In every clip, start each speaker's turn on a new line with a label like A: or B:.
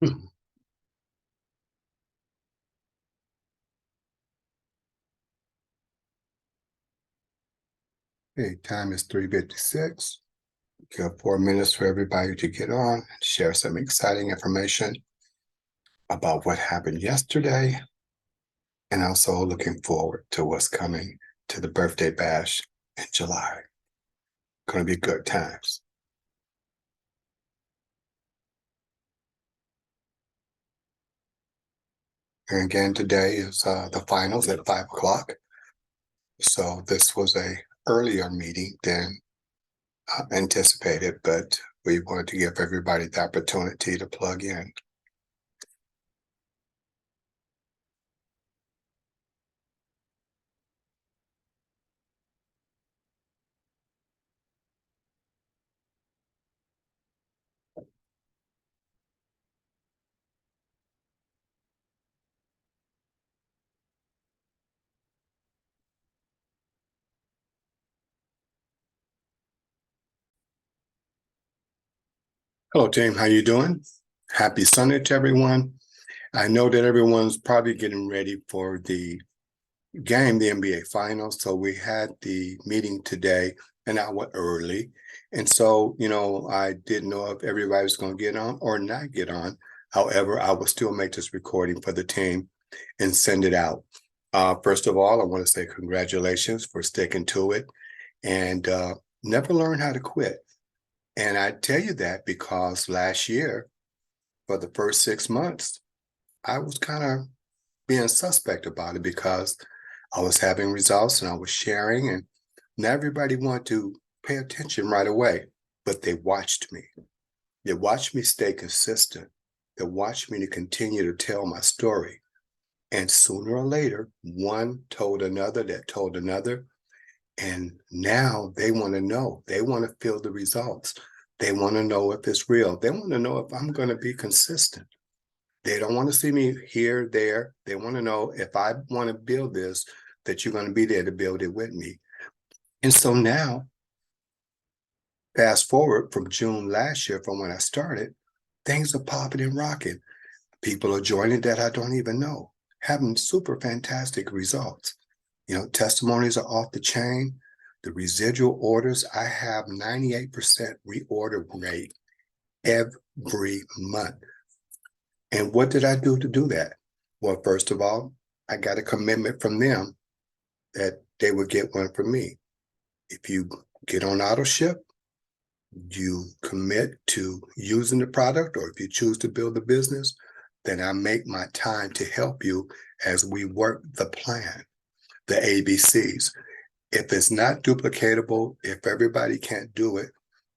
A: Okay, time is 3:56. Give 4 minutes for everybody to get on and share some exciting information about what happened yesterday, and also looking forward to what's coming to the birthday bash in July. Going to be good times. And again, today is the finals at 5 o'clock. So this was a earlier meeting than anticipated, but we wanted to give everybody the opportunity to plug in. Hello, team. How you doing? Happy Sunday to everyone. I know that everyone's probably getting ready for the game, the NBA Finals. So we had the meeting today an hour early. And so, I didn't know if everybody was going to get on or not get on. However, I will still make this recording for the team and send it out. First of all, I want to say congratulations for sticking to it and never learn how to quit. And I tell you that because last year, for the first 6 months, I was kind of being suspect about it because I was having results and I was sharing, and not everybody wanted to pay attention right away, but they watched me. They watched me stay consistent. They watched me to continue to tell my story. And sooner or later, one told another that told another. And now they want to know. They want to feel the results. They want to know if it's real. They want to know if I'm going to be consistent. They don't want to see me here, there. They want to know if I want to build this, that you're going to be there to build it with me. And so now, fast forward from June last year, from when I started, things are popping and rocking. People are joining that I don't even know, having super fantastic results. Testimonies are off the chain. The residual orders, I have 98% reorder rate every month. And what did I do to do that? Well, first of all, I got a commitment from them that they would get one from me. If you get on auto ship, you commit to using the product, or if you choose to build a business, then I make my time to help you as we work the plan, the ABCs. If it's not duplicatable, if everybody can't do it,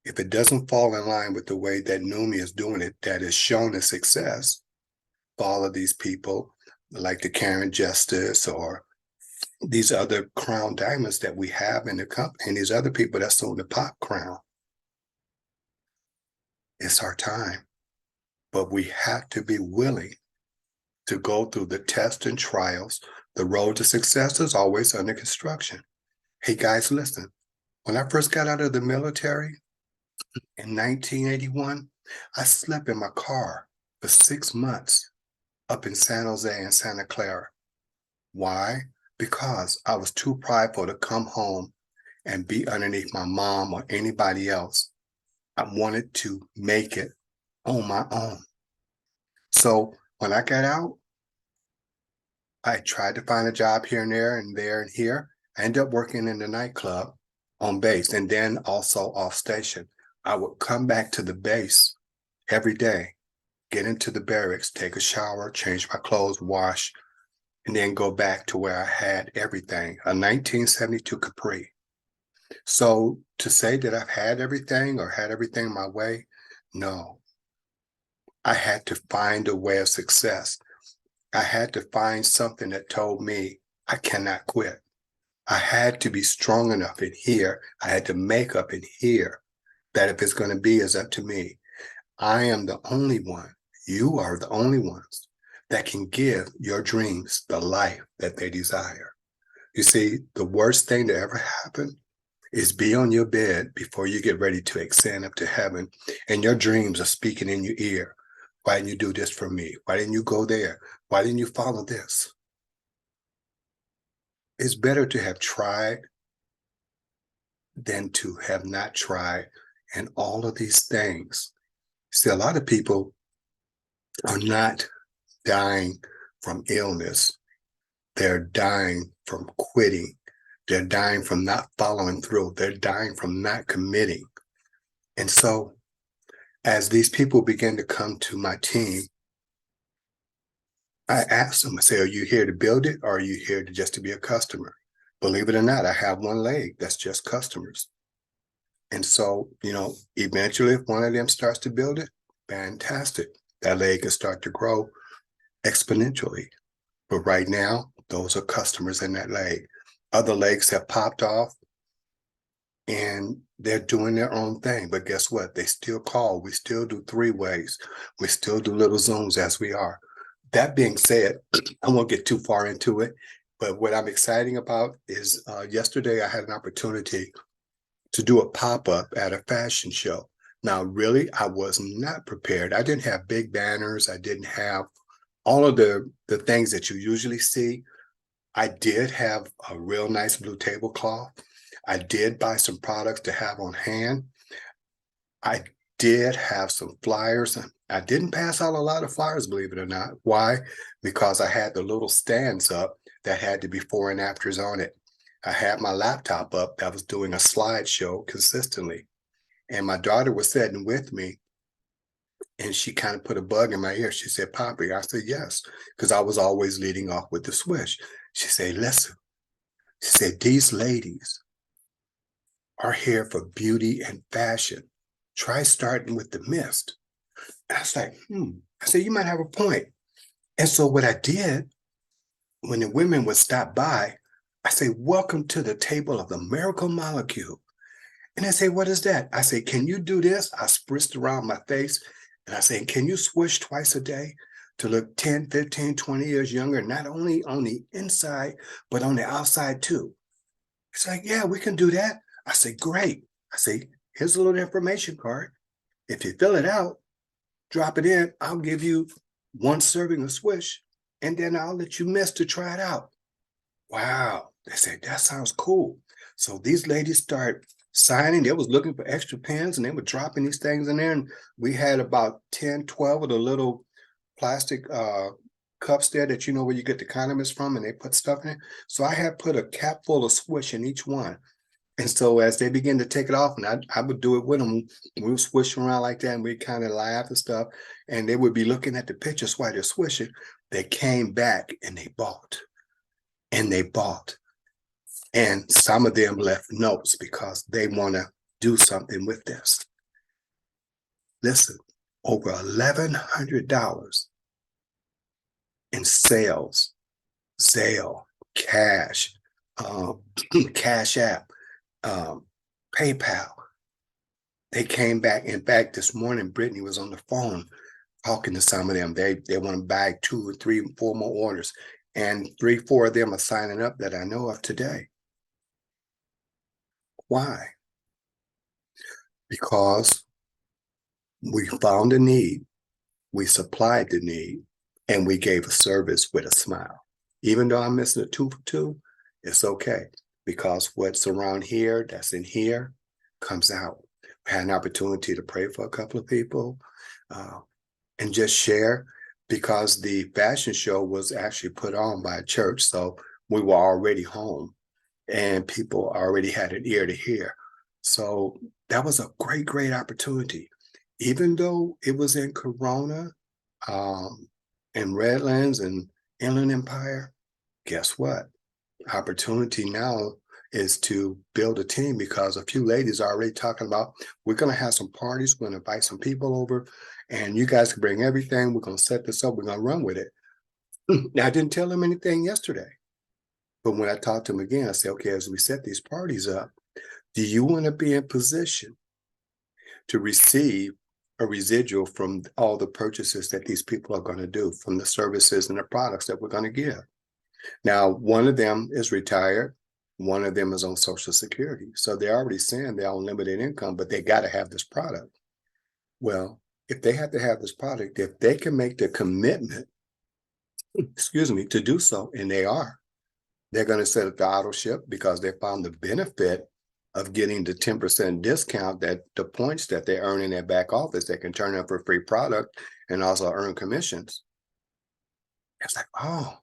A: if it doesn't fall in line with the way that Numi is doing it, that is shown a success for all of these people, like the Karen Justice or these other crown diamonds that we have in the company, and these other people that's on the pop crown. It's our time, but we have to be willing to go through the tests and trials. The road to success is always under construction. Hey guys, listen, when I first got out of the military in 1981, I slept in my car for 6 months up in San Jose and Santa Clara. Why? Because I was too prideful to come home and be underneath my mom or anybody else. I wanted to make it on my own. So when I got out, I tried to find a job here and there and there and here. I ended up working in the nightclub on base and then also off station. I would come back to the base every day, get into the barracks, take a shower, change my clothes, wash, and then go back to where I had everything, a 1972 Capri. So to say that I've had everything or had everything my way, no. I had to find a way of success. I had to find something that told me I cannot quit. I had to be strong enough in here. I had to make up in here that if it's going to be, it's up to me. I am the only one. You are the only ones that can give your dreams the life that they desire. You see, the worst thing that ever happened is be on your bed before you get ready to ascend up to heaven, and your dreams are speaking in your ear. Why didn't you do this for me? Why didn't you go there? Why didn't you follow this? It's better to have tried than to have not tried. And all of these things. See, a lot of people are not dying from illness. They're dying from quitting. They're dying from not following through. They're dying from not committing. And so as these people begin to come to my team, I ask them, I say, are you here to build it or are you here to just to be a customer? Believe it or not, I have one leg that's just customers. And so, eventually if one of them starts to build it, fantastic. That leg can start to grow exponentially. But right now, those are customers in that leg. Other legs have popped off and they're doing their own thing. But guess what? They still call. We still do 3-ways. We still do little Zooms as we are. That being said, I won't get too far into it. But what I'm excited about is yesterday I had an opportunity to do a pop-up at a fashion show. Now, really, I was not prepared. I didn't have big banners. I didn't have all of the things that you usually see. I did have a real nice blue tablecloth. I did buy some products to have on hand. I did have some flyers. I didn't pass out a lot of flyers, believe it or not. Why? Because I had the little stands up that had the before and afters on it. I had my laptop up that was doing a slideshow consistently. And my daughter was sitting with me and she kind of put a bug in my ear. She said, Poppy. I said, yes, because I was always leading off with the swish. She said, listen, she said, these ladies are here for beauty and fashion. Try starting with the mist. I was like, I said, you might have a point. And so what I did when the women would stop by, I say, welcome to the table of the miracle molecule. And they say, what is that? I say, can you do this? I spritzed around my face and I say, can you swish twice a day to look 10, 15, 20 years younger, not only on the inside, but on the outside too? It's like, yeah, we can do that. I say, great. I say, here's a little information card. If you fill it out, drop it in, I'll give you 1 serving of swish, and then I'll let you miss to try it out. Wow. They said, that sounds cool. So these ladies start signing. They was looking for extra pens and they were dropping these things in there. And we had about 10, 12 of the little plastic cups there that where you get the condiments from and they put stuff in it. So I had put a cap full of swish in each one. And so as they begin to take it off, and I would do it with them, we would swish around like that and we'd kind of laugh and stuff. And they would be looking at the pictures while they're swishing. They came back and they bought. And they bought. And some of them left notes because they want to do something with this. Listen, over $1,100 in sales, Zelle, cash, Cash App, PayPal. They came back. In fact, this morning, Brittany was on the phone talking to some of them. They want to buy 2 or 3, 4 more orders. And 3, 4 of them are signing up that I know of today. Why? Because we found a need, we supplied the need, and we gave a service with a smile. Even though I'm missing a 2 for 2, it's okay. Because what's around here, that's in here, comes out. I had an opportunity to pray for a couple of people and just share, because the fashion show was actually put on by a church. So we were already home and people already had an ear to hear. So that was a great, great opportunity. Even though it was in Corona and Redlands and Inland Empire, guess what? Opportunity now is to build a team, because a few ladies are already talking about, we're going to have some parties, we're going to invite some people over, and you guys can bring everything. We're going to set this up. We're going to run with it. Now, I didn't tell them anything yesterday. But when I talked to them again, I said, okay, as we set these parties up, do you want to be in position to receive a residual from all the purchases that these people are going to do, from the services and the products that we're going to give? Now, one of them is retired. One of them is on Social Security. So they're already saying they're on limited income, but they got to have this product. Well, if they have to have this product, if they can make the commitment, excuse me, to do so, and they're going to set up the auto ship because they found the benefit of getting the 10% discount, that the points that they earn in their back office, they can turn in for free product and also earn commissions. It's like, oh,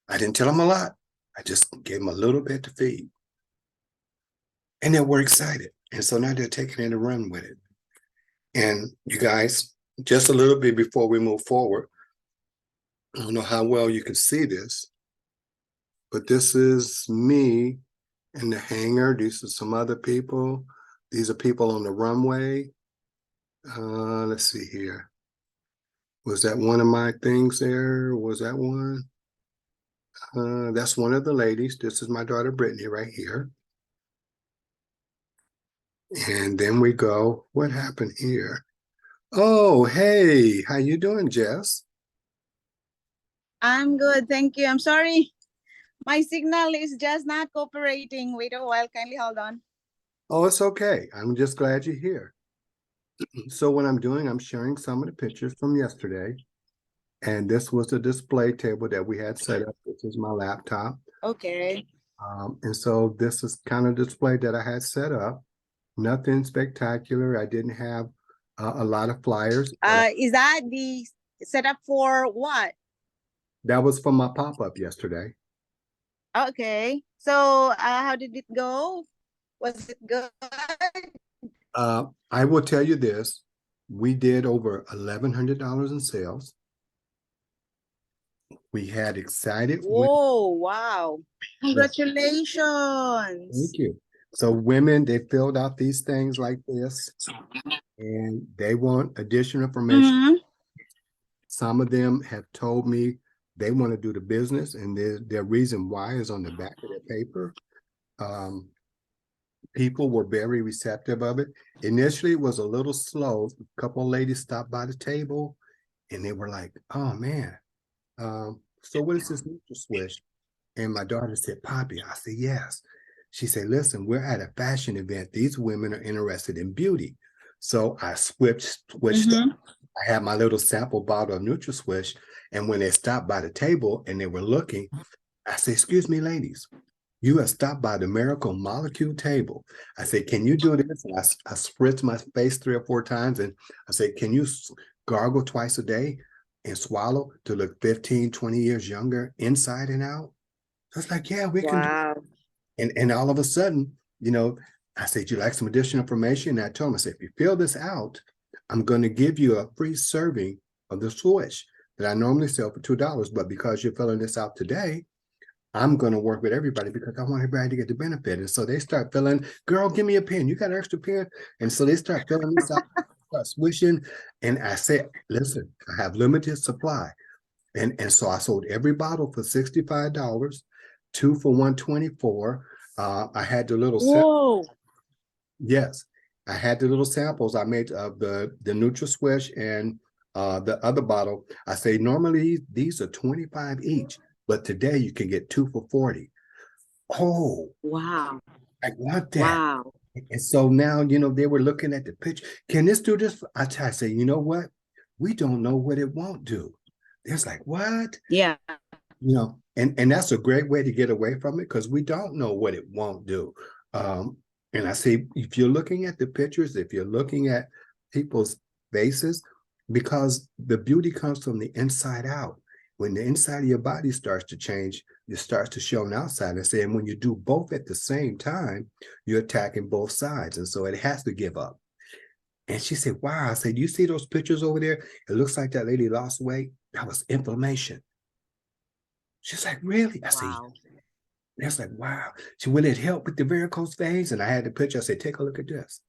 A: I didn't tell them a lot. I just gave them a little bit to feed. And they were excited. And so now they're taking it and run with it. And you guys, just a little bit before we move forward, I don't know how well you can see this, but this is me in the hangar. These are some other people. These are people on the runway. Let's see here. Was that one of my things there? Was that one? That's one of the ladies. This is my daughter, Brittany, right here. And then we go, what happened here? Oh, hey, how you doing, Jess?
B: I'm good, thank you. I'm sorry. My signal is just not cooperating. Wait a while, kindly hold on.
A: Oh, it's okay. I'm just glad you're here. So what I'm doing, I'm sharing some of the pictures from yesterday. And this was the display table that we had set up. This is my laptop.
B: Okay.
A: And so this is kind of display that I had set up. Nothing spectacular. I didn't have a lot of flyers.
B: Is that the setup for what?
A: That was from my pop-up yesterday.
B: Okay. So how did it go? Was it good?
A: I will tell you this. We did over $1,100 in sales. We had excited.
B: Whoa, wow. Congratulations.
A: Thank you. So women, they filled out these things like this, and they want additional information. Some of them have told me they want to do the business, and their reason why is on the back of their paper. People were very receptive of it. Initially, it was a little slow. A couple of ladies stopped by the table, and they were like, oh, man. So what is this NutraSwish? And my daughter said, Poppy. I said, yes. She said, listen, we're at a fashion event. These women are interested in beauty. So I switched up. I had my little sample bottle of NutraSwish. And when they stopped by the table and they were looking, I said, excuse me, ladies, you have stopped by the Miracle Molecule table. I said, can you do this? And I spritzed my face 3 or 4 times. And I said, can you gargle twice a day and swallow to look 15, 20 years younger inside and out? I was like, yeah, we can do it. And all of a sudden, you know, I said, you like some additional information? And I told him, I said, if you fill this out, I'm going to give you a free serving of the Swish that I normally sell for $2. But because you're filling this out today, I'm going to work with everybody because I want everybody to get the benefit. And so they start filling, girl, give me a pen. You got an extra pen? And so they start filling this out, start swishing. And I said, listen, I have limited supply. And so I sold every bottle for $65, 2 for $124. I had the little
B: Whoa.
A: Yes, I had the little samples I made of the NutraSwish and the other bottle. I say normally these are 25 each, but today you can get 2 for 40. Oh,
B: wow.
A: I want that.
B: Wow.
A: And so now, you know, they were looking at the picture. Can this do this? I say, you know what? We don't know what it won't do. It's like, what?
B: Yeah.
A: You know, and that's a great way to get away from it because we don't know what it won't do. And I say, if you're looking at the pictures, if you're looking at people's faces, because the beauty comes from the inside out. When the inside of your body starts to change, it starts to show on the outside. And saying when you do both at the same time, you're attacking both sides. And so it has to give up. And she said, wow. I said, you see those pictures over there? It looks like that lady lost weight. That was inflammation. She's like, really? I said, that's like, wow. So will it help with the varicose veins? And I had the picture. I said, take a look at this.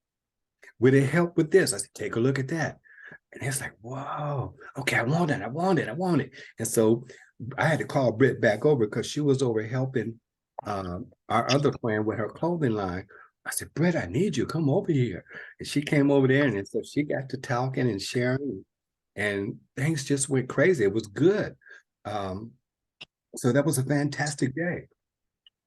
A: Will it help with this? I said, take a look at that. And it's like, whoa, okay, I want it. And so I had to call Britt back over because she was over helping our other friend with her clothing line. I said, Britt, I need you. Come over here. And she came over there, and so she got to talking and sharing, and things just went crazy. It was good. So that was a fantastic day.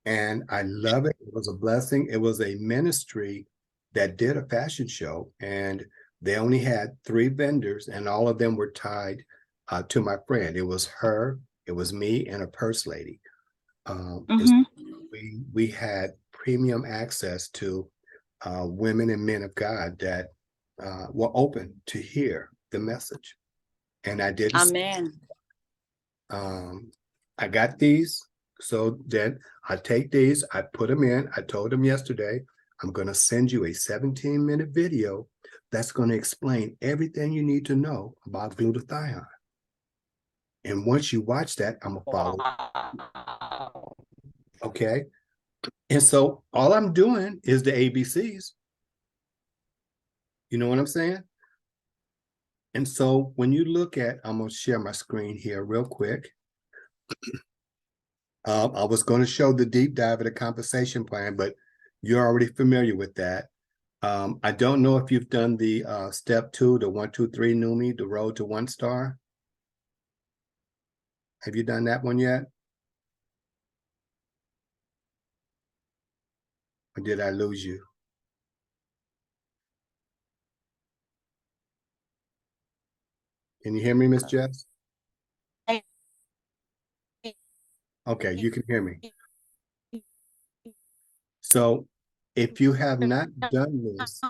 A: And I love it. It was a blessing. It was a ministry that did a fashion show. And They only had 3 vendors, and all of them were tied to my friend. It was her, it was me, and a purse lady.
B: Mhm.
A: We had premium access to women and men of God that were open to hear the message. And I didn't.
B: Amen.
A: I got these, so then I take these, I put them in. I told them yesterday, I'm going to send you a 17-minute video that's going to explain everything you need to know about glutathione. And once you watch that, I'm going to follow.
B: Wow.
A: Okay. And so all I'm doing is the ABCs. You know what I'm saying? And so when you look at, I'm going to share my screen here real quick. I was going to show the deep dive of the compensation plan, but you're already familiar with that. I don't know if you've done the step 2, the 1, 2, 3 NUMI, the road to 1 star. Have you done that one yet? Or did I lose you? Can you hear me, Miss Jess? Okay, you can hear me. So if you have not done this,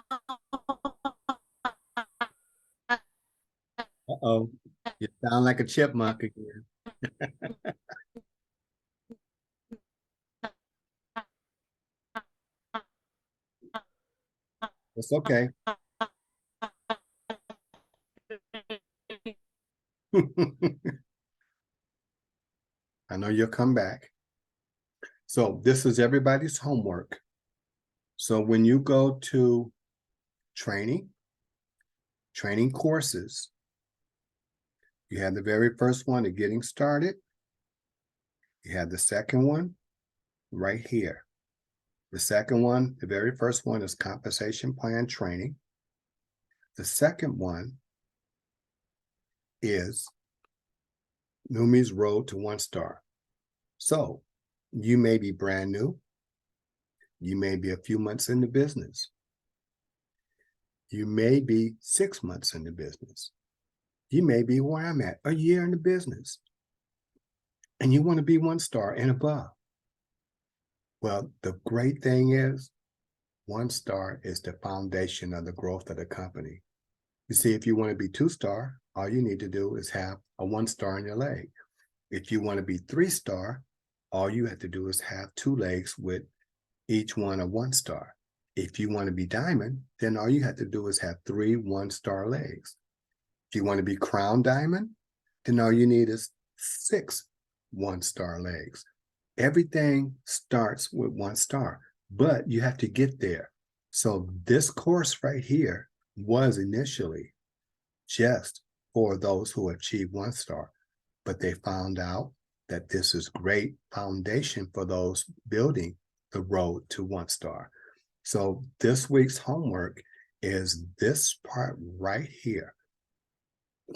A: uh-oh, you sound like a chipmunk again. It's okay. I know you'll come back. So this is everybody's homework. So when you go to training courses, you have the very first one of getting started. You have the second one right here. The second one, the very first one is compensation plan training. The second one is NUMI's Road to 1 Star. So you may be brand new. You may be a few months in the business. You may be 6 months in the business. You may be where I'm at, a year in the business. And you want to be 1 star and above. Well, the great thing is 1 star is the foundation of the growth of the company. You see, if you want to be 2 star, all you need to do is have a 1 star in your leg. If you want to be 3 star, all you have to do is have 2 legs with each one a 1 star. If you want to be diamond, then all you have to do is have 3 1 star legs. If you want to be crown diamond, then all you need is 6 1 star legs. Everything starts with 1 star, but you have to get there. So this course right here was initially just for those who achieve 1 star, but they found out that this is great foundation for those building the road to 1 star. So this week's homework is this part right here.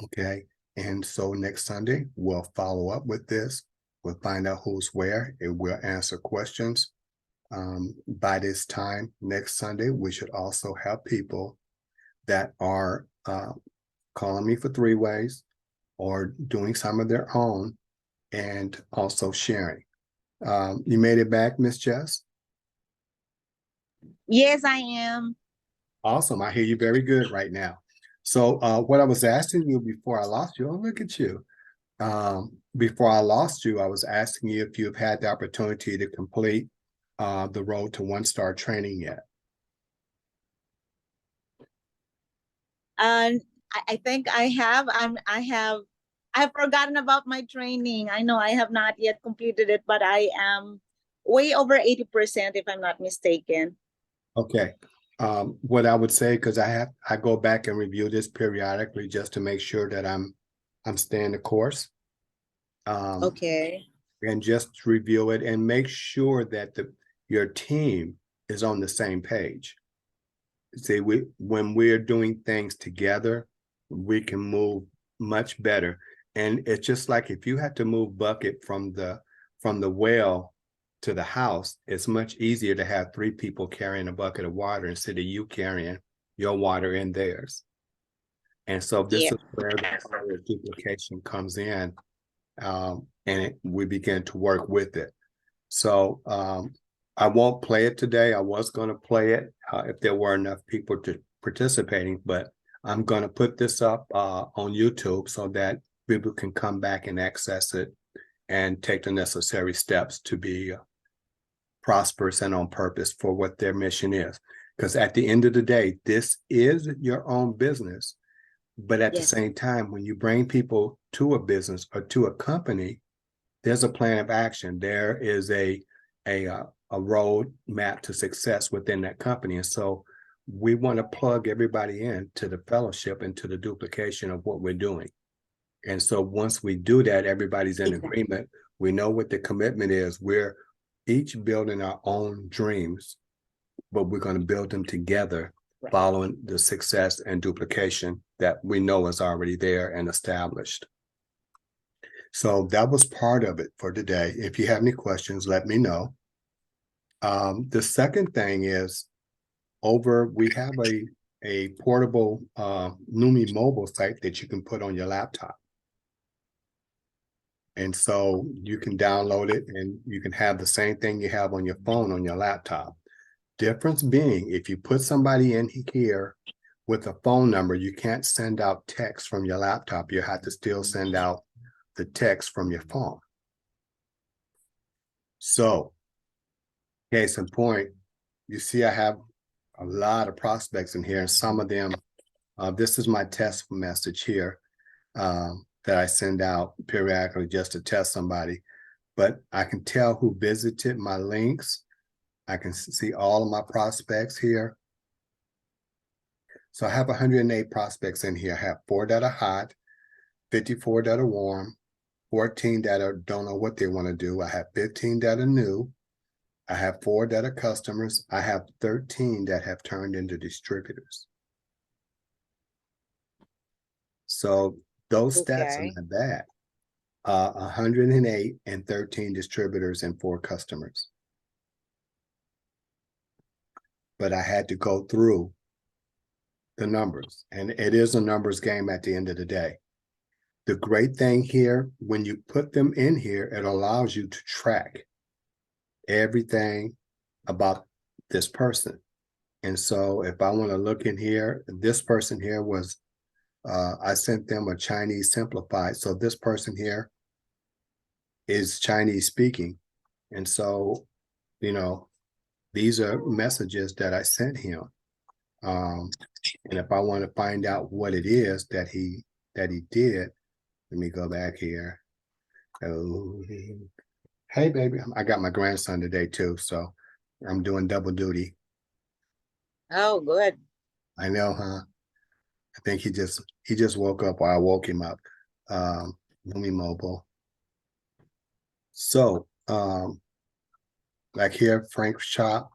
A: Okay. And so next Sunday, we'll follow up with this. We'll find out who's where, and we'll answer questions. By this time next Sunday, we should also have people that are calling me for 3-ways or doing some of their own and also sharing. You made it back, Miss Jess?
B: Yes, I am.
A: Awesome. I hear you very good right now. So what I was asking you before I lost you, oh, look at you. Before I lost you, I was asking you if you've had the opportunity to complete the road to 1 star training yet.
B: I think I have. I've forgotten about my training. I know I have not yet completed it, but I am way over 80% if I'm not mistaken.
A: Okay. What I would say, because I go back and review this periodically just to make sure that I'm staying the course.
B: Okay.
A: And just review it and make sure that your team is on the same page. See, when we're doing things together, we can move much better. And it's just like if you had to move bucket from the well to the house, it's much easier to have 3 people carrying a bucket of water instead of you carrying your water in theirs. And so this
B: Yeah.
A: is where the power of duplication comes in, we begin to work with it. So I won't play it today. I was going to play it if there were enough people to participating, but I'm going to put this up on YouTube so that people can come back and access it and take the necessary steps to be prosperous and on purpose for what their mission is. Because at the end of the day, this is your own business. But at the
B: Yes.
A: same time, when you bring people to a business or to a company, there's a plan of action. There is a road map to success within that company. And so we want to plug everybody in to the fellowship and to the duplication of what we're doing. And so once we do that, everybody's in agreement. We know what the commitment is. We're each building our own dreams, but we're going to build them together, following the success and duplication that we know is already there and established. So that was part of it for today. If you have any questions, let me know. The second thing is we have a portable Lumi mobile site that you can put on your laptop. And so you can download it and you can have the same thing you have on your phone on your laptop. Difference being, if you put somebody in here with a phone number, you can't send out text from your laptop. You have to still send out the text from your phone. So, case in point, you see I have a lot of prospects in here, and some of them, this is my test message here that I send out periodically just to test somebody. But I can tell who visited my links. I can see all of my prospects here. So I have 108 prospects in here. I have 4 that are hot, 54 that are warm, 14 that don't know what they want to do. I have 15 that are new. I have 4 that are customers. I have 13 that have turned into distributors. So those stats are not bad. 108 and 13 distributors and 4 customers. But I had to go through the numbers, and it is a numbers game at the end of the day. The great thing here, when you put them in here, it allows you to track everything about this person. And so if I want to look in here, this person here was, I sent them a Chinese simplified. So this person here is Chinese speaking. And so, you know, these are messages that I sent him. And if I want to find out what it is that he did, let me go back here. Oh, hey, baby. I got my grandson today too, so I'm doing double duty.
B: Oh, good.
A: I know, huh? I think he just woke up, or I woke him up. Lumi Mobile. So, like here, Frank's Shop.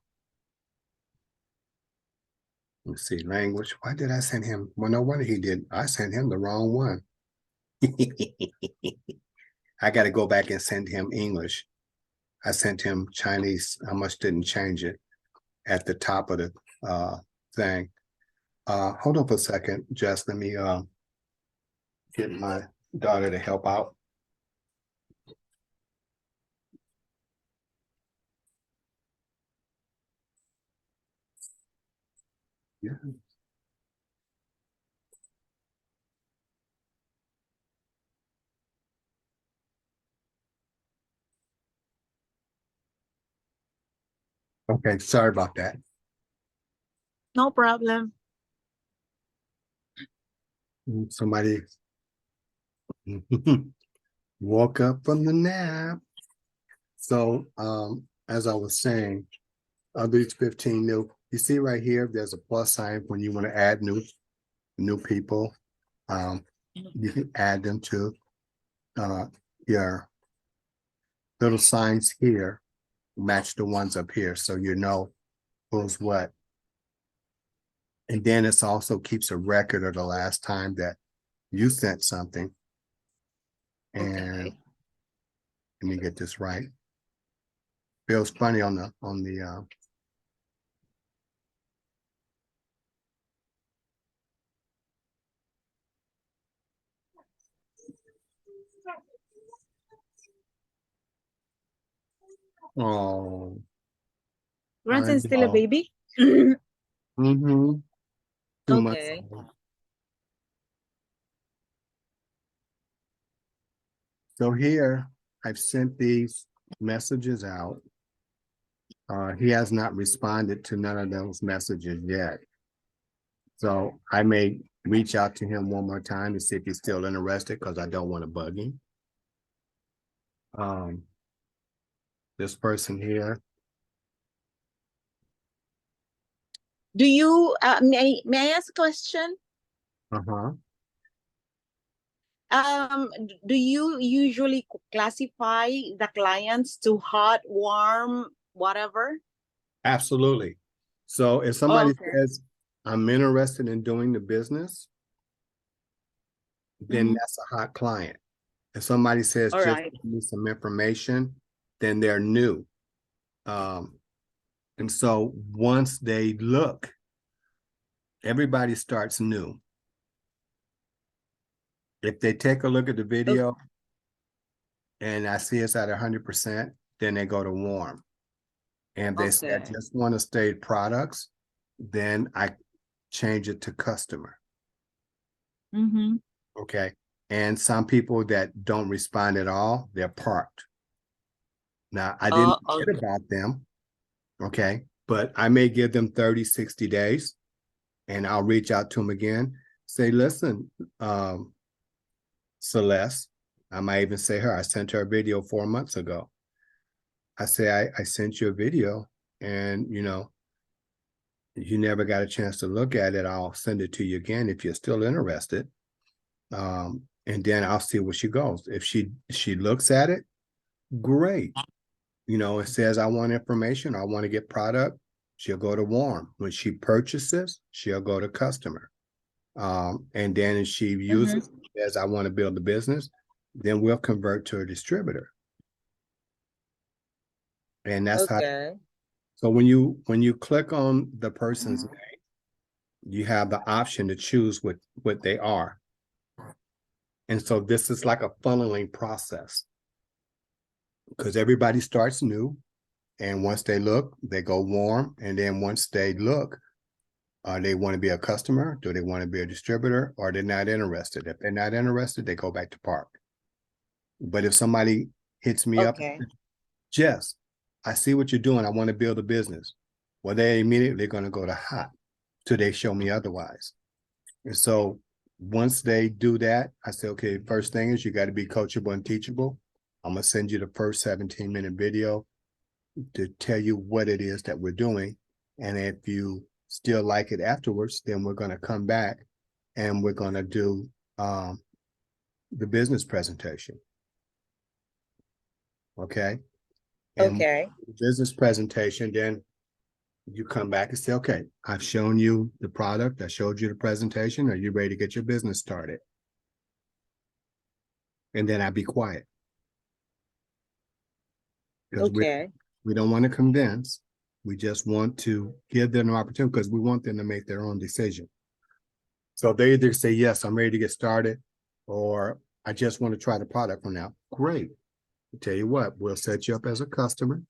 A: Let's see, language. Why did I send him? Well, no wonder he did. I sent him the wrong one. I got to go back and send him English. I sent him Chinese. I must didn't change it at the top of the thing. Hold on for a second, Jess. Let me get my daughter to help out. Yeah. Okay, sorry about that.
B: No problem.
A: Somebody woke up from the nap. So as I was saying, of these 15 new, you see right here, there's a plus sign when you want to add new people. You can add them to your little signs here, match the ones up here, so you know who's what. And then it also keeps a record of the last time that you sent something. And let me get this right. Feels funny on the Oh, I
B: Grandson's still a
A: know.
B: baby?
A: Mm-hmm. 2 months
B: Okay.
A: old. So here, I've sent these messages out. He has not responded to none of those messages yet. So I may reach out to him one more time to see if he's still interested because I don't want to bug him. Um, this person here,
B: Do you may I ask a question?
A: uh-huh.
B: Do you usually classify the clients to hot, warm, whatever?
A: Absolutely. So if somebody
B: Okay.
A: says, I'm interested in doing the business, then
B: Mm-hmm.
A: that's a hot client. If somebody says,
B: All
A: just
B: right.
A: give me some information, then they're new. Um, and so once they look, everybody starts new. If they take a look at the video and I see it's at 100%, then they go to warm. And they say, I
B: Okay.
A: just want to stay products, then I change it to customer.
B: Mm-hmm.
A: Okay. And some people that don't respond at all, they're parked. Now, I didn't forget
B: Okay.
A: about them. Okay. But I may give them 30, 60 days and I'll reach out to them again. Say, listen, Celeste, I might even say her, I sent her a video 4 months ago. I say, I sent you a video and, you never got a chance to look at it. I'll send it to you again if you're still interested. And then I'll see where she goes. If she looks at it, great. It says I want information, I want to get product, she'll go to warm. When she purchases, she'll go to customer. And then if she
B: Mm-hmm.
A: uses as I want to build a business, then we'll convert to a distributor. And that's how.
B: Okay.
A: So when you click on the person's name, you have the option to choose what they are. And so this is like a funneling process because everybody starts new. And once they look, they go warm. And then once they look, they want to be a customer? Do they want to be a distributor? Or they're not interested? If they're not interested, they go back to park. But if somebody hits me up,
B: Okay.
A: Jess, I see what you're doing. I want to build a business. Well, they immediately going to go to hot till they show me otherwise. And so once they do that, I say, okay, first thing is you got to be coachable and teachable. I'm going to send you the first 17-minute video to tell you what it is that we're doing. And if you still like it afterwards, then we're going to come back and we're going to do the business presentation. Okay. And
B: Okay.
A: the business presentation, then you come back and say, okay, I've shown you the product. I showed you the presentation. Are you ready to get your business started? And then I'd be quiet because
B: Okay.
A: we don't want to convince. We just want to give them an opportunity because we want them to make their own decision. So they either say, yes, I'm ready to get started, or I just want to try the product for now. Great. I'll tell you what, we'll set you up as a customer.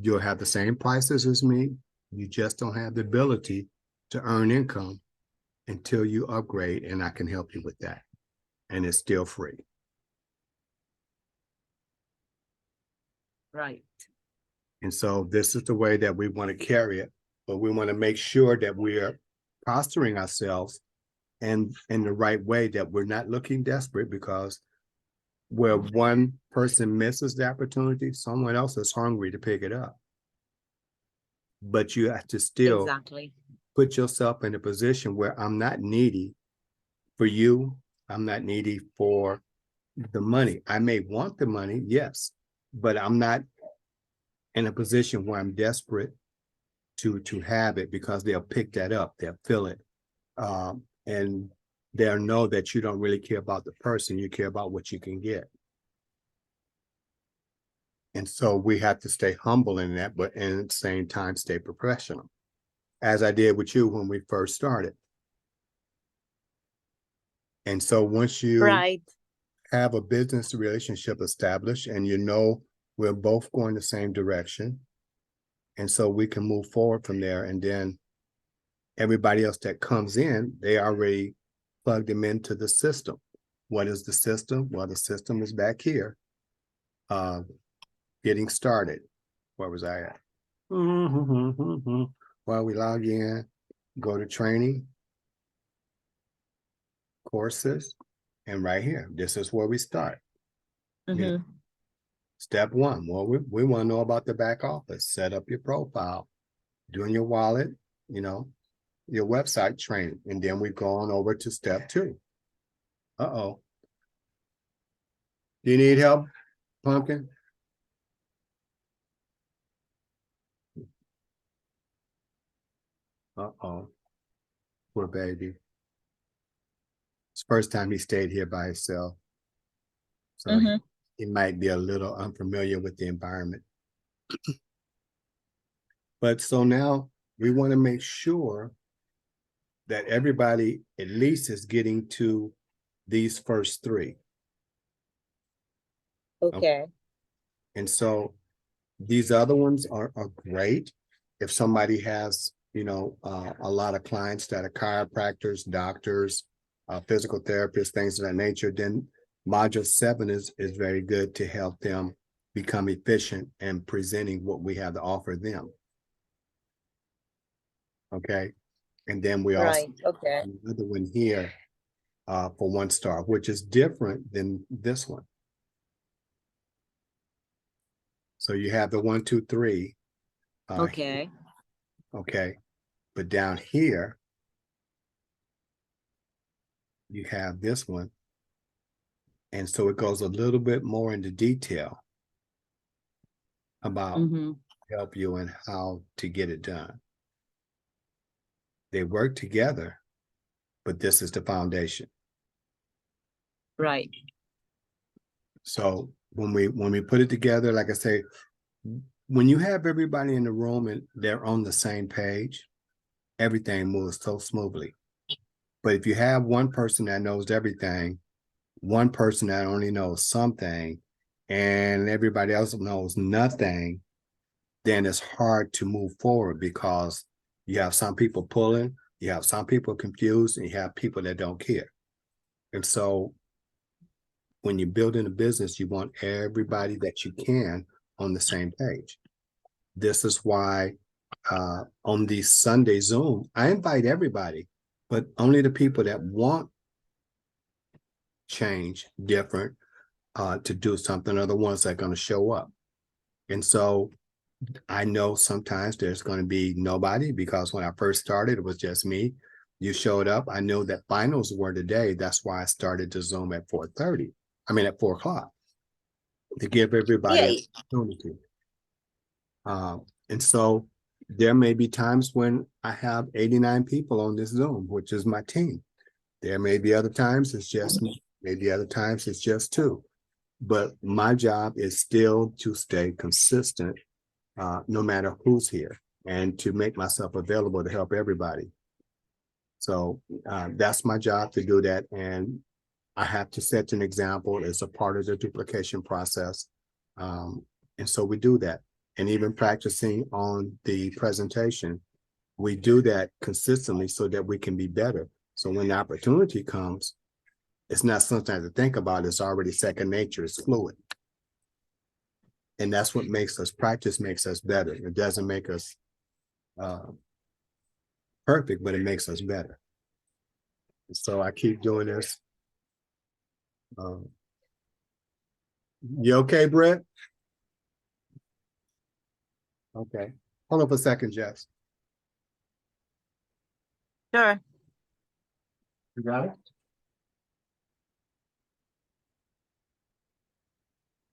A: You'll have the same prices as me. You just don't have the ability to earn income until you upgrade, and I can help you with that. And it's still free.
B: Right.
A: And so this is the way that we want to carry it, but we want to make sure that we are posturing ourselves and in the right way, that we're not looking desperate, because where one person misses the opportunity, someone else is hungry to pick it up. But you have to still
B: Exactly.
A: put yourself in a position where I'm not needy for you. I'm not needy for the money. I may want the money, yes, but I'm not in a position where I'm desperate to have it, because they'll pick that up, they'll feel it. And they'll know that you don't really care about the person, you care about what you can get. And so we have to stay humble in that, but at the same time, stay professional, as I did with you when we first started. And so once you
B: Right.
A: have a business relationship established and you know We're both going the same direction. And so we can move forward from there. And then everybody else that comes in, they already plugged them into the system. What is the system? Well, the system is back here. Getting started. Where was I at? Well, we log in, go to training, courses, and right here, this is where we start. You know, step one, well, we want to know about the back office. Set up your profile, doing your wallet, you know, your website training. And then we've gone over to step two. Uh-oh. Do you need help, Pumpkin? Uh-oh. Poor baby. It's the first time he stayed here by himself. So he might be a little unfamiliar with the environment. But so now we want to make sure that everybody at least is getting to these first three.
B: Okay.
A: And so these other ones are great. If somebody has, you know, a lot of clients that are chiropractors, doctors, physical therapists, things of that nature, then module 7 is very good to help them become efficient and presenting what we have to offer them. Okay. And then we also have another one here for 1 star, which is different than this one. So you have the 1, 2, 3. Okay. But down here, you have this one. And so it goes a little bit more into detail about help you and how to get it done. They work together, but this is the foundation.
B: Right.
A: So when we put it together, like I say, when you have everybody in the room and they're on the same page, everything moves so smoothly. But if you have one person that knows everything, one person that only knows something, and everybody else knows nothing, then it's hard to move forward because you have some people pulling, you have some people confused, and you have people that don't care. And so when you're building a business, you want everybody that you can on the same page. This is why on the Sunday Zoom, I invite everybody, but only the people that want change different to do something are the ones that are going to show up. And so I know sometimes there's going to be nobody because when I first started, it was just me. You showed up. I know that finals were today. That's why I started the Zoom at 4:30. I mean, at 4 o'clock to give everybody an opportunity. And so there may be times when I have 89 people on this Zoom, which is my team. There may be other times it's just me. Maybe other times it's just 2. But my job is still to stay consistent no matter who's here and to make myself available to help everybody. So that's my job to do that. And I have to set an example as a part of the duplication process. And so we do that. And even practicing on the presentation, we do that consistently so that we can be better. So when the opportunity comes, it's not something to think about. It's already second nature. It's fluid. And that's what makes us practice, makes us better. It doesn't make us perfect, but it makes us better. So I keep doing this. You okay, Brett? Okay. Hold on for a second, Jess.
B: Sure.
A: You got it?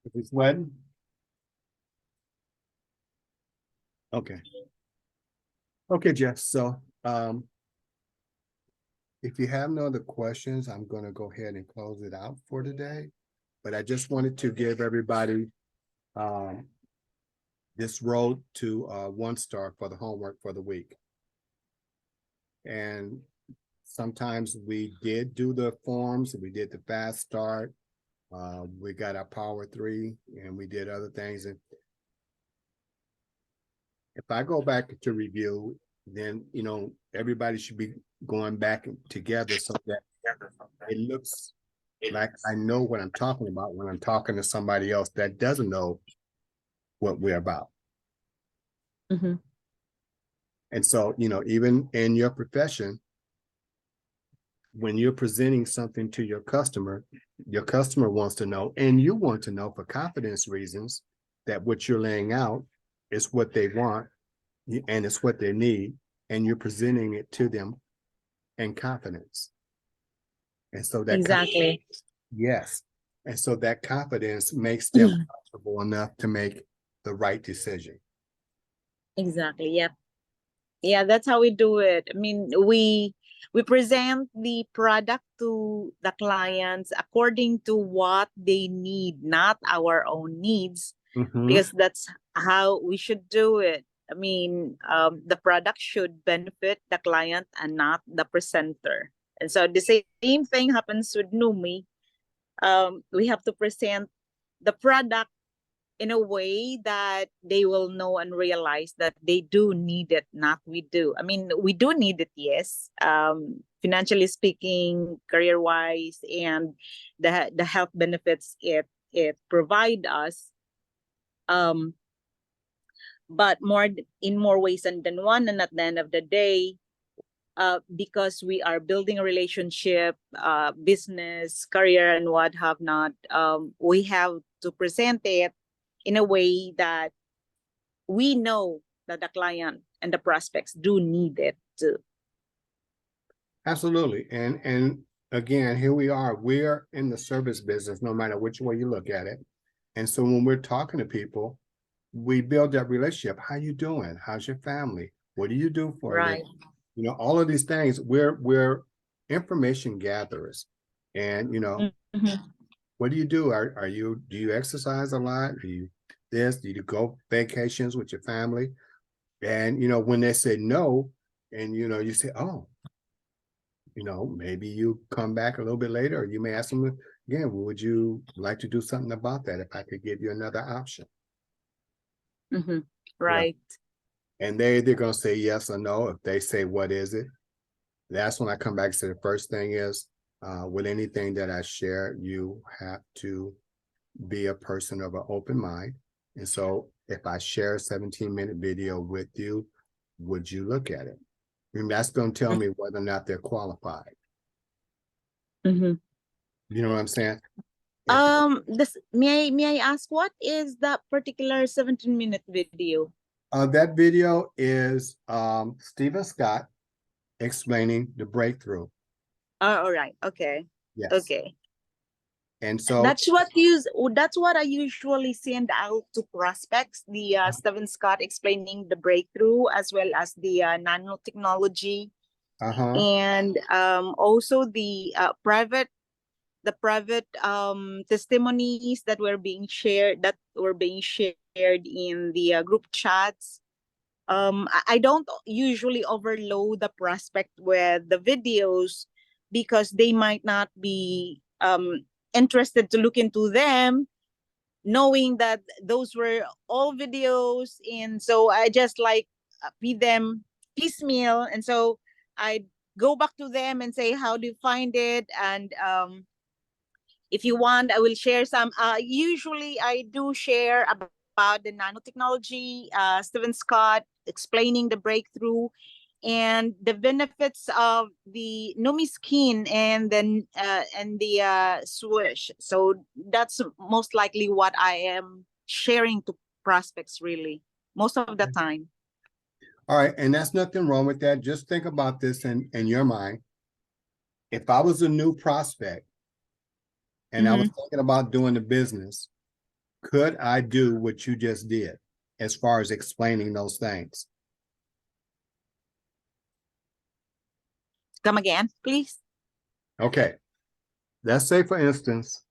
A: Is he sweating? Okay. Okay, Jess. So if you have no other questions, I'm going to go ahead and close it out for today. But I just wanted to give everybody this road to 1 star for the homework for the week. And sometimes we did do the forms, we did the fast start, We got our Power 3 and we did other things. And if I go back to review, then, you know, everybody should be going back together so that it looks like I know what I'm talking about when I'm talking to somebody else that doesn't know what we're about.
B: Mm-hmm.
A: And so, you know, even in your profession, when you're presenting something to your customer wants to know, and you want to know for confidence reasons, that what you're laying out is what they want and it's what they need, and you're presenting it to them in confidence. And so that
B: Exactly.
A: yes. And so that confidence makes them comfortable enough to make the right decision.
B: Exactly. Yep. Yeah, that's how we do it. I mean, we present the product to the clients according to what they need, not our own needs,
A: Mhm.
B: because that's how we should do it. I mean, the product should benefit the client and not the presenter. And so the same thing happens with Numi. We have to present the product in a way that they will know and realize that they do need it, not we do. I mean, we do need it, yes. Financially speaking, career wise, and the health benefits it provide us. Um, but in more ways than one, and at the end of the day, because we are building a relationship, business, career, and what have not, we have to present it in a way that we know that the client and the prospects do need it too.
A: Absolutely. And again, here we are. We're in the service business, no matter which way you look at it. And so when we're talking to people, we build that relationship. How you doing? How's your family? What do you do for a
B: Right.
A: living? You know, all of these things. We're information gatherers. And you know,
B: Mm-hmm.
A: what do you do? Are you do you exercise a lot? Do you this? Do you go vacations with your family? And you know, when they say no, and you know, you say, oh, you know, maybe you come back a little bit later, or you may ask them again, well, would you like to do something about that if I could give you another option?
B: Mm-hmm.
A: You know,
B: Right.
A: and they're gonna say yes or no. If they say what is it, that's when I come back and say the first thing is with anything that I share, you have to be a person of an open mind. And so if I share a 17-minute video with you, would you look at it? I mean, that's going to tell me whether or not they're qualified.
B: Mm-hmm.
A: You know what I'm saying? If
B: This may I ask what is that particular 17-minute video?
A: that video is Stephen Scott explaining the breakthrough.
B: Oh, all right. Okay.
A: Yes.
B: Okay.
A: And so,
B: That's what I usually send out to prospects. The Stephen Scott explaining the breakthrough as well as the nanotechnology,
A: uh-huh.
B: and also the private testimonies that were being shared in the group chats. I don't usually overload the prospect with the videos because they might not be interested to look into them, knowing that those were all videos. And so I just like feed them piecemeal. And so I go back to them and say, how do you find it? And if you want, I will share some. Usually, I do share about the nanotechnology, Stephen Scott explaining the breakthrough and the benefits of the Numi skin and then and the swish. So that's most likely what I am sharing to prospects, really, most of the time.
A: All right. And that's nothing wrong with that. Just think about this in your mind. If I was a new prospect and I was
B: Mm-hmm.
A: thinking about doing the business, could I do what you just did as far as explaining those things?
B: Come again, please.
A: Okay. Let's say, for instance,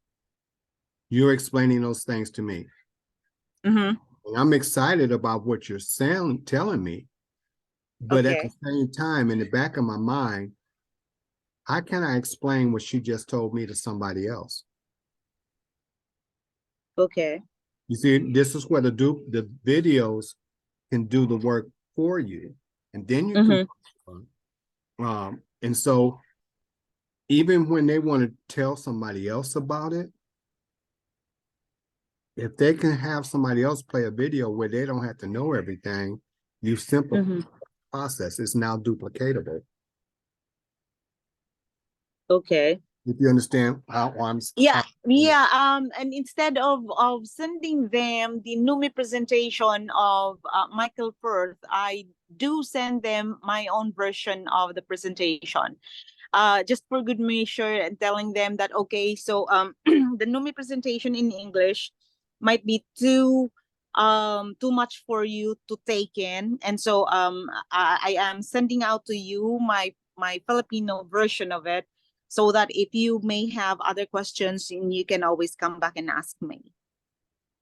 A: you're explaining those things to me.
B: Mm-hmm.
A: And I'm excited about what you're telling me. But at the
B: Okay.
A: same time, in the back of my mind, how can I explain what she just told me to somebody else?
B: Okay.
A: You see, this is where the videos can do the work for you, and then you can. And so, even when they want to tell somebody else about it, if they can have somebody else play a video where they don't have to know everything, you simplify the process. It's now duplicatable.
B: Okay.
A: If you understand how I'm.
B: Yeah. And instead of sending them the NUMI presentation of Michael Firth, I do send them my own version of the presentation. Just for good measure, and telling them that, okay, so the NUMI presentation in English might be too much for you to take in, and so I am sending out to you my Filipino version of it, so that if you may have other questions, and you can always come back and ask me.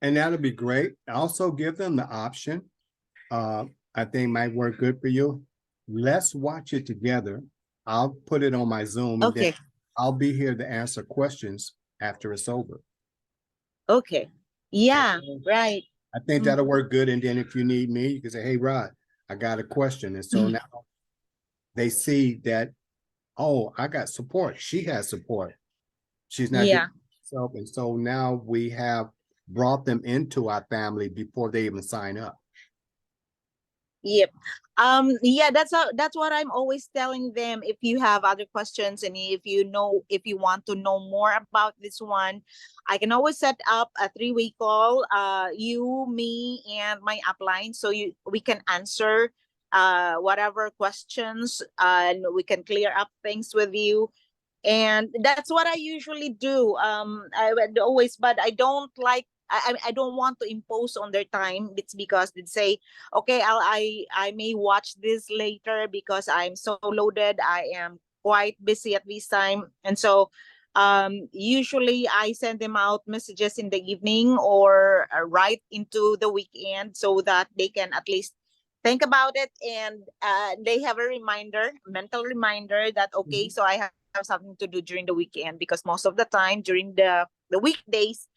A: And that'll be great. Also give them the option. I think might work good for you. Let's watch it together. I'll put it on my Zoom, and then
B: Okay.
A: I'll be here to answer questions after it's over.
B: Okay. Yeah, right.
A: I think that'll work good. And then if you need me, you can say, hey, Rod, I got a question. And so now they see that, oh, I got support. She has support. She's not doing herself. And so now we have brought them into our family before they even sign up.
B: Yep. Yeah, that's what I'm always telling them. If you have other questions, and if you want to know more about this one, I can always set up a 3-way call, you, me, and my upline, so we can answer whatever questions, and we can clear up things with you. And that's what I usually do. I would always, but I don't like. I don't want to impose on their time. It's because they say, okay, I may watch this later because I'm so loaded. I am quite busy at this time, and so usually I send them out messages in the evening, or right into the weekend, so that they can at least think about it, and they have a mental reminder that, okay, so I have something to do during the weekend, because most of the time during the weekdays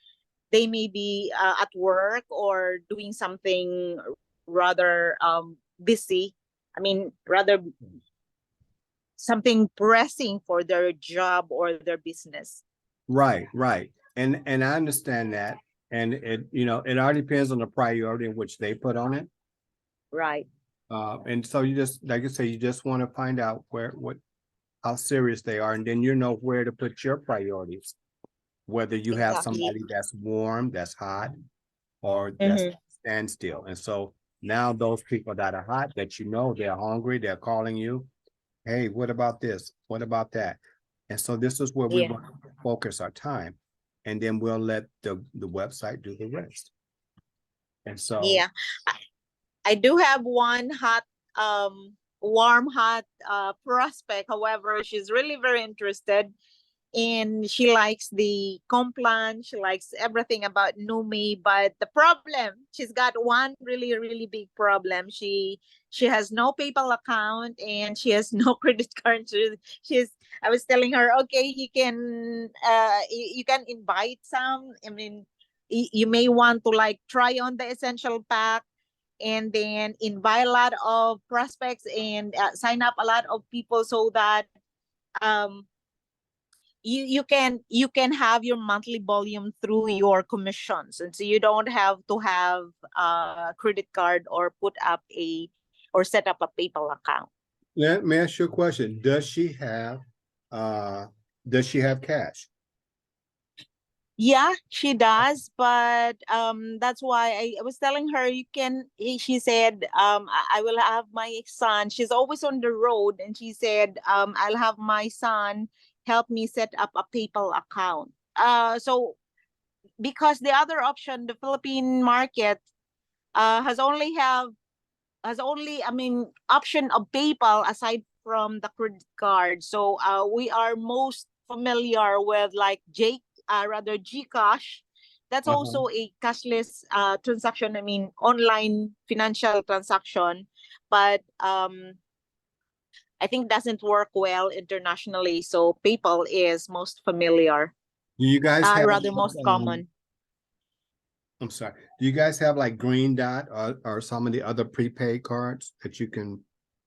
B: they may be at work or doing something rather busy. I mean, rather something pressing for their job or their business.
A: Right. And I understand that. And it all depends on the priority in which they put on it.
B: Right.
A: And so you just, like I say, you just want to find out how serious they are, and then you know where to put your priorities. Whether you have somebody that's warm, that's hot, or that's standstill. And so now those people that are hot, that they're hungry, they're calling you, hey, what about this? What about that? And so this is where we want to focus our time. And then we'll let the website do the rest. And so
B: I do have one warm, hot prospect. However, she's really very interested, and she likes the complan. She likes everything about Numi. But the problem, she's got one really, really big problem. She has no PayPal account, and she has no credit card. I was telling her, okay, you can invite some. I mean, you may want to like try on the essential pack, and then invite a lot of prospects, and sign up a lot of people, so that um you can have your monthly volume through your commissions, and so you don't have to have a credit card or set up a PayPal account.
A: let me ask you a question. Does she have cash?
B: Yeah, she does, but that's why I was telling her, she said, I will have my son. She's always on the road, and she said, I'll have my son help me set up a PayPal account. So because the other option, the Philippine market, has only I mean, option of PayPal aside from the credit card. So we are most familiar with like Gcash. That's also a cashless transaction. I mean, online financial transaction, but I think doesn't work well internationally. So PayPal is most familiar.
A: Do you guys have
B: Rather most common.
A: I'm sorry. Do you guys have like Green Dot or some of the other prepaid cards that you can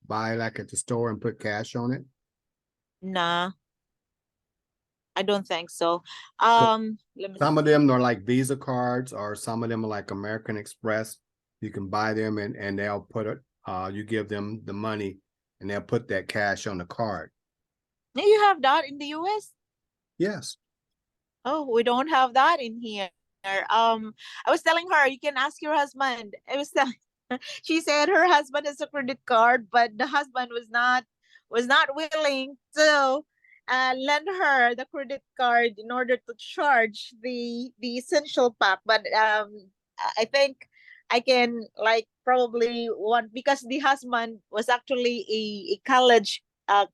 A: buy like at the store and put cash on it?
B: Nah, I don't think so. Let me
A: Some of
B: see.
A: them are like Visa cards, or some of them are like American Express. You can buy them and they'll put it, you give them the money and they'll put that cash on the card.
B: You have that in the US?
A: Yes.
B: Oh, we don't have that in here. I was telling her you can ask your husband. I was telling she said her husband has a credit card, but the husband was not willing to lend her the credit card in order to charge the essential pack. But I think I can like probably one because the husband was actually a college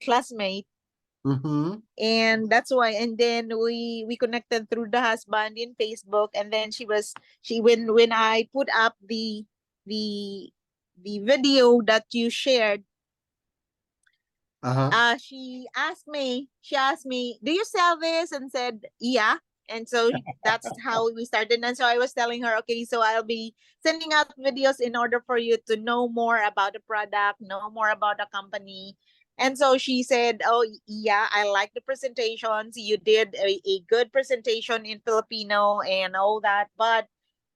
B: classmate,
A: Mm-hmm.
B: and that's why. And then we connected through the husband in Facebook, and then she when I put up the the video that you shared,
A: Uh-huh.
B: she asked me, do you sell this? And said yeah. And so that's how we started. And so I was telling her, okay, so I'll be sending out videos in order for you to know more about the product, know more about the company. And so she said, oh yeah, I like the presentations. You did a good presentation in Filipino and all that. But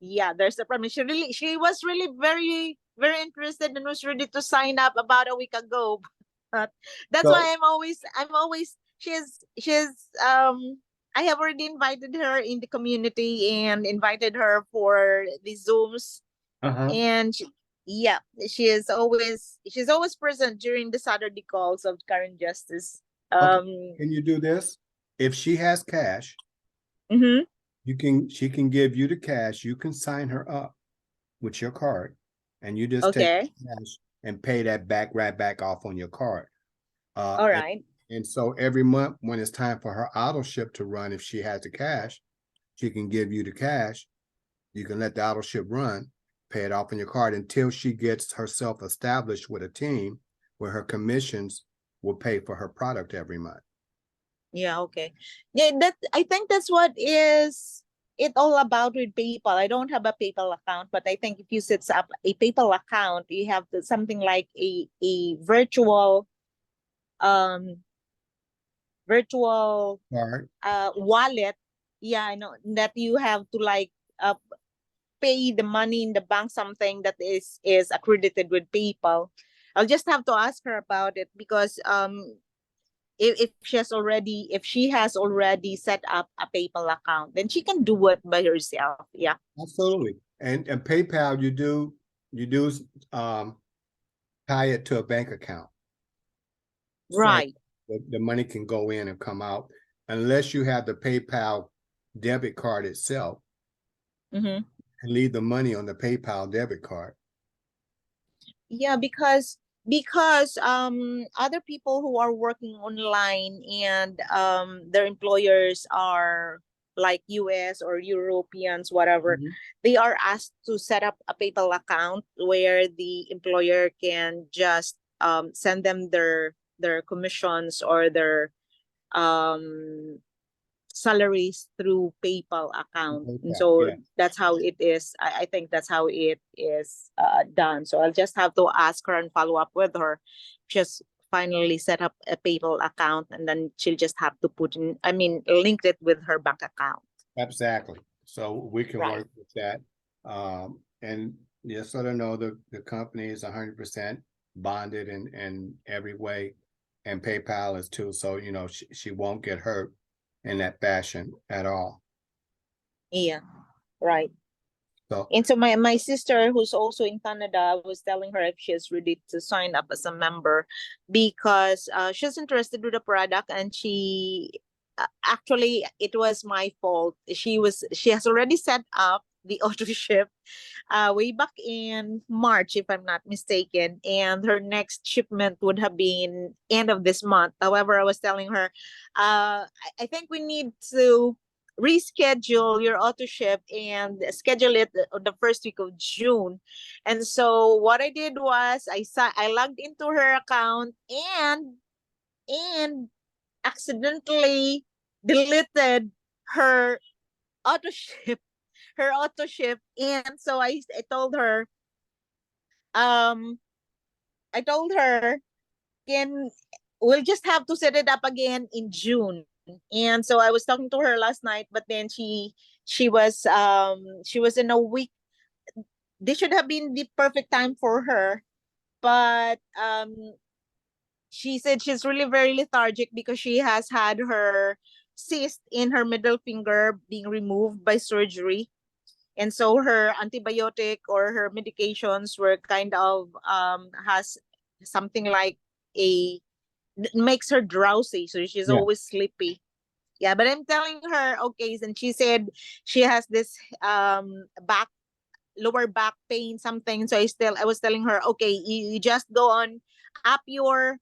B: yeah, there's a problem. She was really very, very interested and was ready to sign up about a week ago. That's
A: So,
B: why I'm always she's I have already invited her in the community and invited her for the Zooms.
A: uh-huh.
B: And yeah, she's always present during the Saturday calls of Current Justice.
A: Okay.
B: um
A: Can you do this? If she has cash,
B: mhm,
A: she can give you the cash. You can sign her up with your card and you just take
B: okay,
A: cash and pay that back right back off on your card. Uh,
B: all
A: and,
B: right.
A: and so every month when it's time for her auto ship to run, if she has the cash, she can give you the cash. You can let the auto ship run, pay it off on your card until she gets herself established with a team where her commissions will pay for her product every month.
B: Yeah, okay. Yeah, that I think that's what is it all about with PayPal. I don't have a PayPal account, but I think if you set up a PayPal account, you have something like a um virtual
A: Card.
B: wallet. Yeah, I know that you have to like pay the money in the bank, something that is accredited with PayPal. I'll just have to ask her about it because if she has already set up a PayPal account, then she can do it by herself. Yeah.
A: Absolutely. And PayPal, you do um tie it to a bank account. So
B: Right.
A: the money can go in and come out unless you have the PayPal debit card itself
B: Mm-hmm.
A: and leave the money on the PayPal debit card.
B: Yeah, because other people who are working online and their employers are like US or Europeans, whatever,
A: Mhm.
B: they are asked to set up a PayPal account where the employer can just send them their commissions or their um salaries through PayPal account. And
A: PayPal,
B: so
A: yeah.
B: that's how it is. I think that's how it is done. So I'll just have to ask her and follow up with her. Just finally set up a PayPal account, and then she'll just have to link it with her bank account.
A: Exactly. So we can
B: Right.
A: work with that. And yes, I don't know, the company is 100% bonded in every way, and PayPal is too. So, she won't get hurt in that fashion at all.
B: Yeah. Right.
A: So,
B: And so my sister, who's also in Canada, was telling her if she's ready to sign up as a member because she's interested with the product, and actually it was my fault. She has already set up the auto ship way back in March, if I'm not mistaken, and her next shipment would have been end of this month. However, I was telling her, I think we need to reschedule your auto ship and schedule it on the first week of June. And so what I did was I logged into her account and accidentally deleted her auto ship her auto ship. And so I told her, um, I told her, can we'll just have to set it up again in June. And so I was talking to her last night, but then she was in a week. This should have been the perfect time for her, but she said she's really very lethargic because she has had her cyst in her middle finger being removed by surgery. And so her antibiotic or her medications were kind of has something like a makes her drowsy, so she's
C: Yeah.
B: always sleepy. Yeah, but I'm telling her, okay, and she said she has this back lower back pain something. So I was telling her, okay, you just go on up your